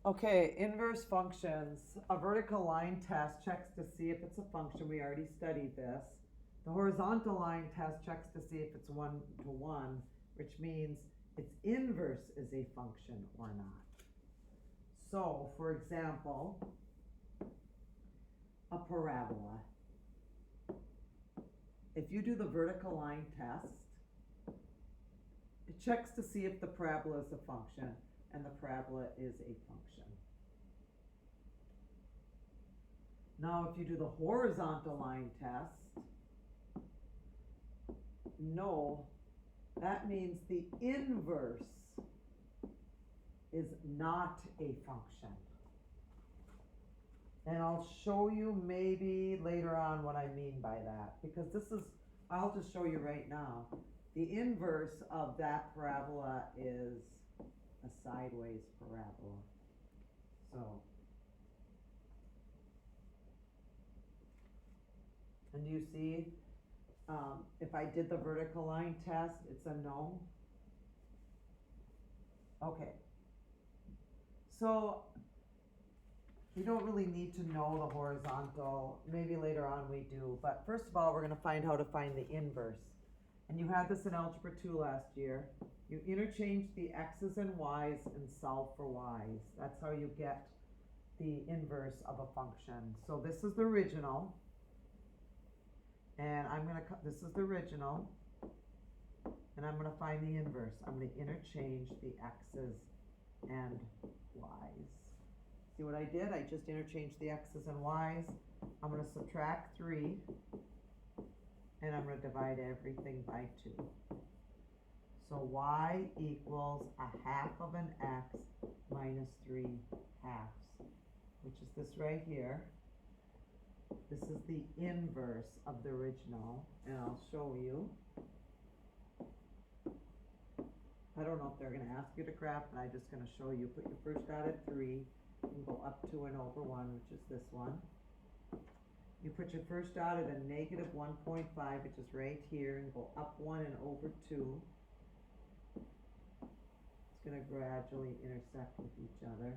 Okay, inverse functions. A vertical line test checks to see if it's a function. We already studied this. The horizontal line test checks to see if it's one to one, which means its inverse is a function or not. So, for example, a parabola. If you do the vertical line test, it checks to see if the parabola is a function, and the parabola is a function. Now, if you do the horizontal line test, no, that means the inverse is not a function. And I'll show you maybe later on what I mean by that, because this is, I'll just show you right now. The inverse of that parabola is a sideways parabola. So, and you see, if I did the vertical line test, it's a no. Okay. So, we don't really need to know the horizontal. Maybe later on we do. But first of all, we're going to find how to find the inverse. And you had this in Algebra 2 last year. You interchange the x's and y's and solve for y's. That's how you get the inverse of a function. So this is the original. And this is the original. And I'm going to find the inverse. I'm going to interchange the x's and y's. See what I did? I just interchanged the x's and y's. I'm going to subtract 3. And I'm going to divide everything by 2. So y equals a half of an x minus 3 halves, which is this right here. This is the inverse of the original, and I'll show you. I don't know if they're going to ask you to graph, but I'm just going to show you. Put your first dot at 3 and go up 2 and over 1, which is this one. You put your first dot at a negative 1.5, which is right here, and go up 1 and over 2. It's going to gradually intersect with each other.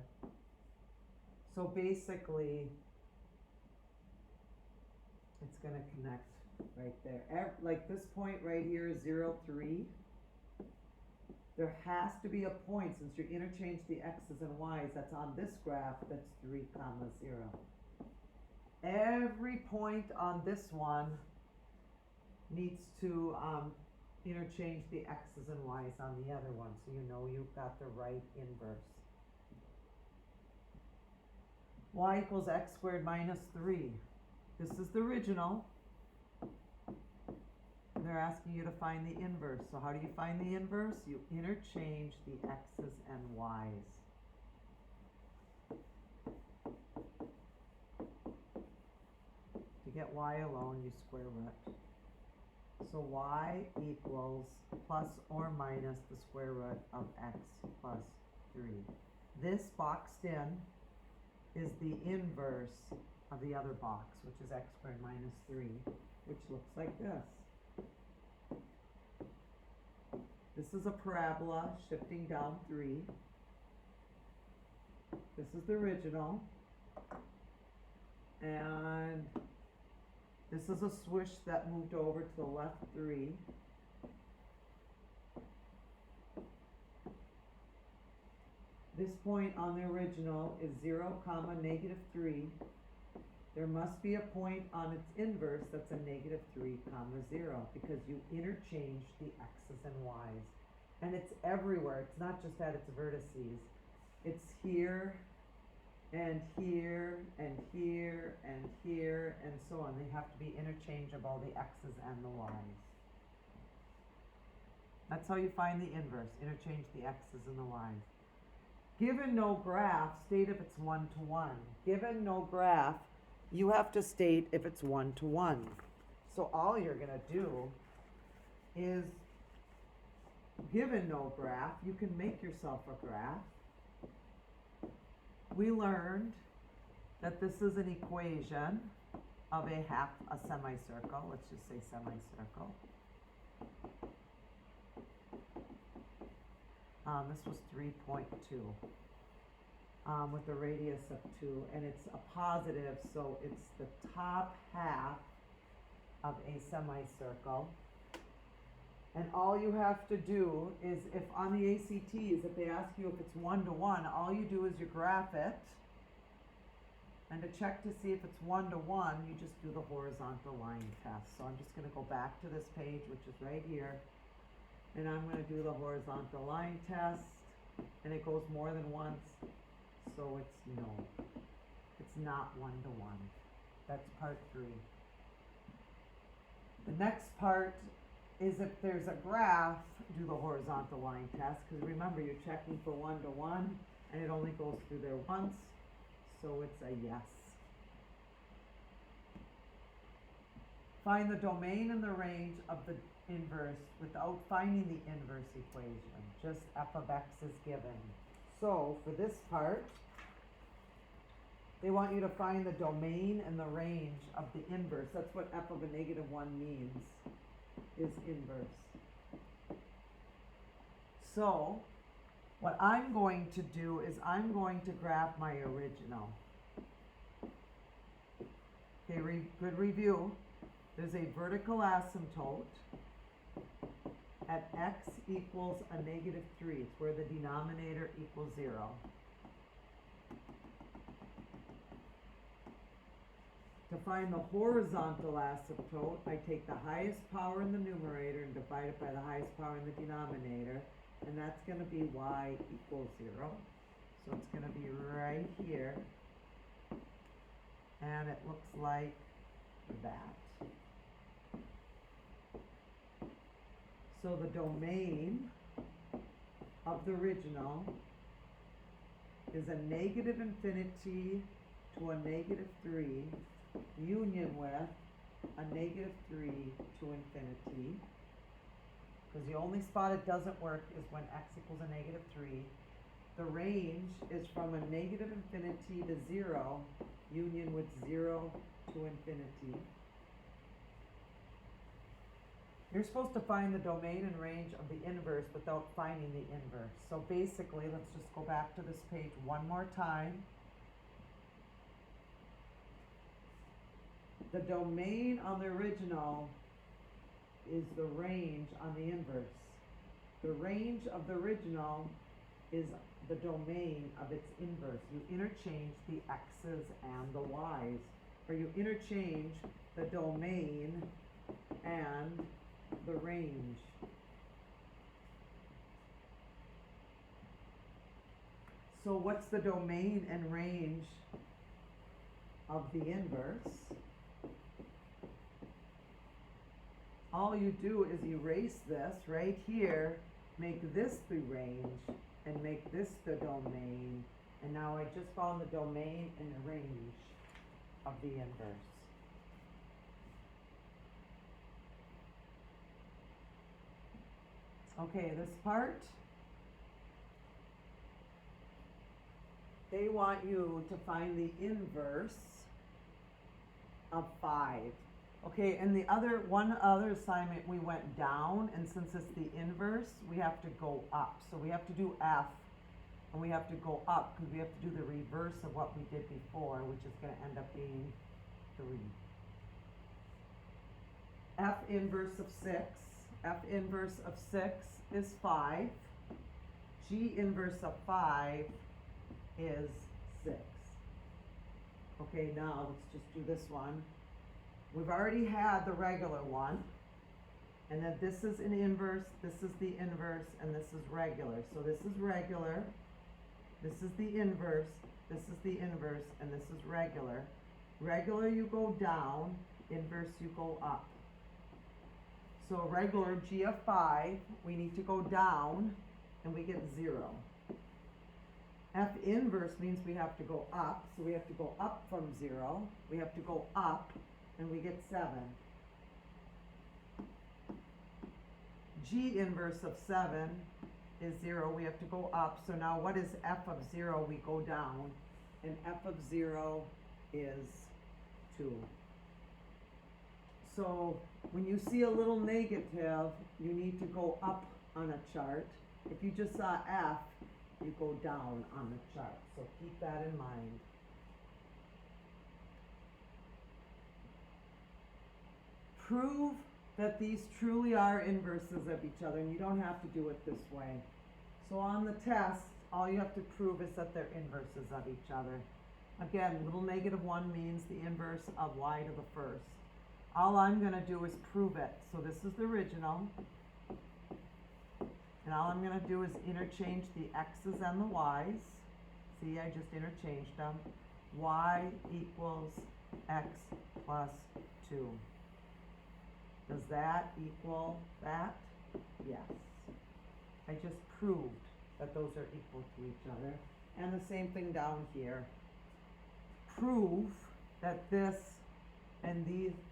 So basically, it's going to connect right there. Like this point right here is 0, 3. There has to be a point, since you interchange the x's and y's, that's on this graph, that's 3, 0. Every point on this one needs to interchange the x's and y's on the other one, so you know you've got the right inverse. Y equals x squared minus 3. This is the original. They're asking you to find the inverse. So how do you find the inverse? You interchange the x's and y's. To get y alone, you square root. So y equals plus or minus the square root of x plus 3. This boxed in is the inverse of the other box, which is x squared minus 3, which looks like this. This is a parabola shifting down 3. This is the original. And this is a swish that moved over to the left 3. This point on the original is 0, negative 3. There must be a point on its inverse that's a negative 3, 0, because you interchange the x's and y's. And it's everywhere. It's not just at its vertices. It's here, and here, and here, and here, and so on. They have to be interchangeable, the x's and the y's. That's how you find the inverse. Interchange the x's and the y's. Given no graph, state if it's 1 to 1. Given no graph, you have to state if it's 1 to 1. So all you're going to do is, given no graph, you can make yourself a graph. We learned that this is an equation of a semicircle. Let's just say semicircle. This was 3.2. with a radius of 2, and it's a positive, so it's the top half of a semicircle. And all you have to do is, if on the ACTs, if they ask you if it's 1 to 1, all you do is you graph it, and to check to see if it's 1 to 1, you just do the horizontal line test. So I'm just going to go back to this page, which is right here, and I'm going to do the horizontal line test, and it goes more than once, so it's no. It's not 1 to 1. That's part 3. The next part is if there's a graph, do the horizontal line test, because remember, you're checking for 1 to 1, and it only goes through there once, so it's a yes. Find the domain and the range of the inverse without finding the inverse equation. Just f of x is given. So for this part, they want you to find the domain and the range of the inverse. That's what f of a negative 1 means, is inverse. So what I'm going to do is I'm going to graph my original. Okay, good review. There's a vertical asymptote at x equals a negative 3. It's where the denominator equals 0. To find the horizontal asymptote, I take the highest power in the numerator and divide it by the highest power in the denominator, and that's going to be y equals 0. So it's going to be right here, and it looks like that. So the domain of the original is a negative infinity to a negative 3, union with a negative 3 to infinity, because the only spot it doesn't work is when x equals a negative 3. The range is from a negative infinity to 0, union with 0 to infinity. You're supposed to find the domain and range of the inverse without finding the inverse. So basically, let's just go back to this page one more time. The domain on the original is the range on the inverse. The range of the original is the domain of its inverse. You interchange the x's and the y's, or you interchange the domain and the range. So what's the domain and range of the inverse? All you do is erase this right here, make this the range, and make this the domain. And now I just found the domain and the range of the inverse. Okay, this part, they want you to find the inverse of 5. Okay, and one other assignment, we went down, and since it's the inverse, we have to go up. So we have to do f, and we have to go up, because we have to do the reverse of what we did before, which is going to end up being 3. F inverse of 6. F inverse of 6 is 5. G inverse of 5 is 6. Okay, now let's just do this one. We've already had the regular one, and then this is an inverse, this is the inverse, and this is regular. So this is regular, this is the inverse, this is the inverse, and this is regular. Regular you go down, inverse you go up. So regular G of 5, we need to go down, and we get 0. F inverse means we have to go up, so we have to go up from 0. We have to go up, and we get 7. G inverse of 7 is 0. We have to go up. So now what is f of 0? We go down, and f of 0 is 2. So when you see a little negative, you need to go up on a chart. If you just saw f you go down on the chart. So keep that in mind. Prove that these truly are inverses of each other, and you don't have to do it this way. So on the test, all you have to prove is that they're inverses of each other. Again, little -1 means the inverse of y to the first. All I'm going to do is prove it. So this is the original. And all I'm going to do is interchange the x's and the y's. See, I just interchanged them. Y equals x plus 2. Does that equal that? Yes. I just proved that those are equal to each other. And the same thing down here. Prove that this and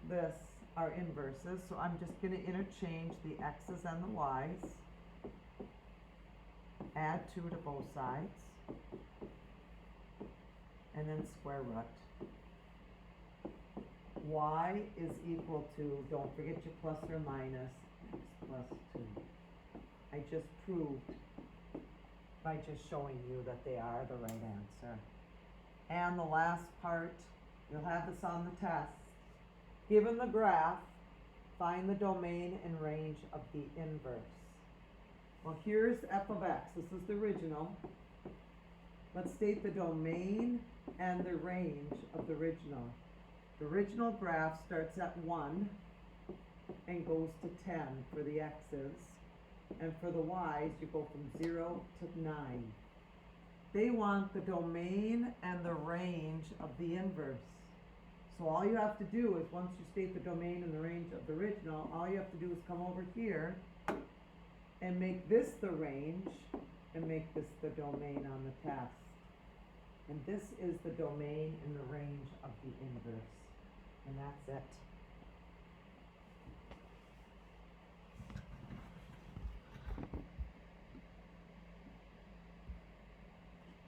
this are inverses. So I'm just going to interchange the x's and the y's. Add 2 to both sides. And then square root. Y is equal to, don't forget your plus or minus, x plus 2. I just proved by just showing you that they are the right answer. And the last part, you'll have this on the test. Given the graph, find the domain and range of the inverse. Well, here's f of x. This is the original. Let's state the domain and the range of the original. The original graph starts at 1 and goes to 10 for the x's. And for the y's, you go from 0 to 9. They want the domain and the range of the inverse. So all you have to do is, once you state the domain and the range of the original, all you have to do is come over here and make this the range and make this the domain on the test. And this is the domain and the range of the inverse. And that's it.